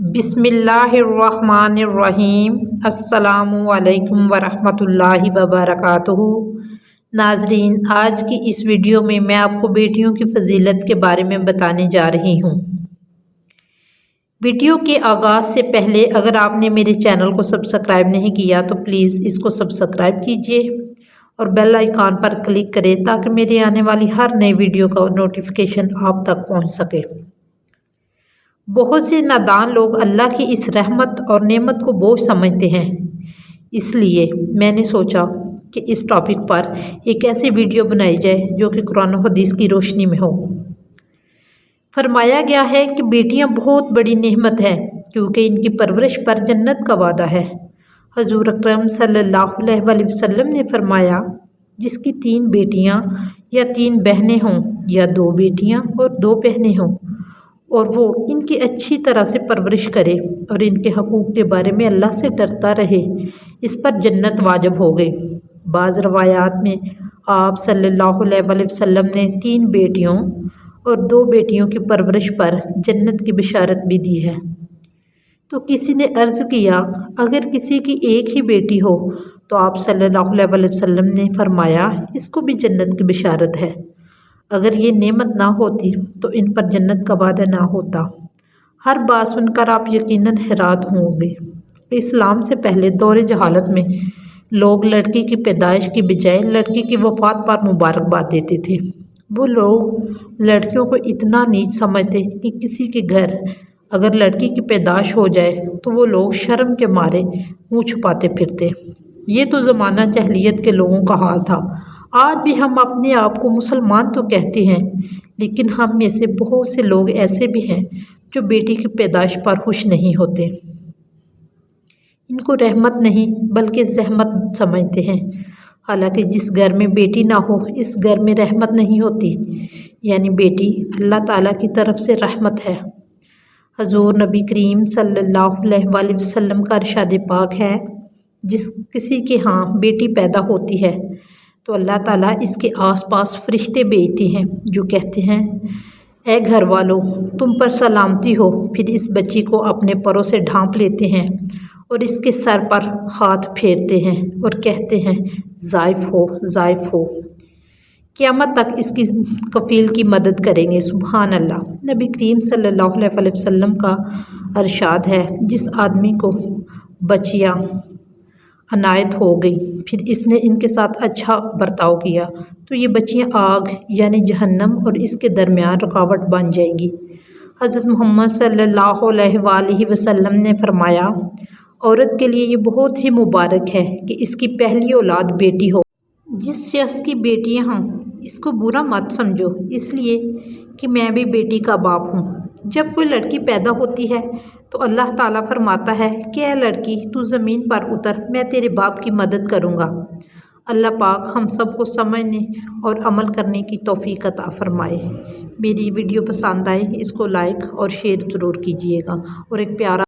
बिस्मिल्लाहिर्रहमानिर्रहीम। अस्सलामु अलैकुम वरहमतुल्लाहि वबरकातुहू। नाजरीन, आज की इस वीडियो में मैं आपको बेटियों की फजीलत के बारे में बताने जा रही हूँ। वीडियो के आगाज़ से पहले अगर आपने मेरे चैनल को सब्सक्राइब नहीं किया तो प्लीज़ इसको सब्सक्राइब कीजिए और बेल आइकॉन पर क्लिक करें ताकि मेरे आने वाली हर नई वीडियो का नोटिफिकेशन आप तक पहुँच सके। बहुत से नादान लोग अल्लाह की इस रहमत और नेमत को बोझ समझते हैं, इसलिए मैंने सोचा कि इस टॉपिक पर एक ऐसी वीडियो बनाई जाए जो कि कुरान और हदीस की रोशनी में हो। फरमाया गया है कि बेटियां बहुत बड़ी नेमत है क्योंकि इनकी परवरिश पर जन्नत का वादा है। हजूर अकरम सल्लल्लाहु अलैहि वसल्लम ने फरमाया, जिसकी 3 बेटियां या 3 बहनें हों या 2 बेटियां और 2 बहनें हों और वो इनकी अच्छी तरह से परवरिश करे और इनके हकूक़ के बारे में अल्लाह से डरता रहे, इस पर जन्नत वाजिब हो गई। बाज़ रवायात में आप सल्लल्लाहु अलैहि वसल्लम ने 3 बेटियों और 2 बेटियों की परवरिश पर जन्नत की बिशारत भी दी है। तो किसी ने अर्ज़ किया, अगर किसी की एक ही बेटी हो तो आप सल्लल्लाहु अलैहि वसल्लम ने फरमाया, इसको भी जन्नत की बिशारत है। अगर ये नेमत ना होती तो इन पर जन्नत का वादा ना होता। हर बात सुनकर आप यकीनन हैरान होंगे। इस्लाम से पहले दौरे जहालत में लोग लड़की की पैदाइश की बजाय लड़की की वफ़ात पर मुबारकबाद देते थे। वो लोग लड़कियों को इतना नीच समझते कि किसी के घर अगर लड़की की पैदाइश हो जाए तो वो लोग शर्म के मारे मुँह छुपाते फिरते। ये तो ज़माना जहलियत के लोगों का हाल था। आज भी हम अपने आप को मुसलमान तो कहते हैं, लेकिन हम में से बहुत से लोग ऐसे भी हैं जो बेटी की पैदाइश पर खुश नहीं होते। इनको रहमत नहीं बल्कि ज़हमत समझते हैं। हालांकि जिस घर में बेटी ना हो इस घर में रहमत नहीं होती, यानी बेटी अल्लाह ताला की तरफ से रहमत है। हजूर नबी करीम सल्लल्लाहु अलैहि वसल्लम का इरशाद पाक है, जिस किसी के यहाँ बेटी पैदा होती है तो अल्लाह ताला इसके आसपास फरिश्ते भेजते हैं जो कहते हैं, ए घर वालों, तुम पर सलामती हो। फिर इस बच्ची को अपने परों से ढांप लेते हैं और इसके सर पर हाथ फेरते हैं और कहते हैं, ज़ाइफ हो, ज़ाइफ हो। क़यामत तक इसकी कफ़ील की मदद करेंगे। सुभान अल्लाह। नबी करीम सल्लल्लाहु अलैहि वसल्लम का इरशाद है, जिस आदमी को बच्चियाँ अनायत हो गई फिर इसने इनके साथ अच्छा बर्ताव किया तो ये बच्चियाँ आग यानी जहन्नम और इसके दरमियान रुकावट बन जाएंगी। हज़रत मोहम्मद सल्लल्लाहु अलैहि वसल्लम ने फरमाया, औरत के लिए ये बहुत ही मुबारक है कि इसकी पहली औलाद बेटी हो। जिस शख्स की बेटियाँ हों इसको बुरा मत समझो, इसलिए कि मैं भी बेटी का बाप हूँ। जब कोई लड़की पैदा होती है तो अल्लाह ताला फरमाता है कि ऐ लड़की, तू ज़मीन पर उतर, मैं तेरे बाप की मदद करूँगा। अल्लाह पाक हम सब को समझने और अमल करने की तौफीक अता फरमाए। मेरी वीडियो पसंद आए इसको लाइक और शेयर ज़रूर कीजिएगा और एक प्यारा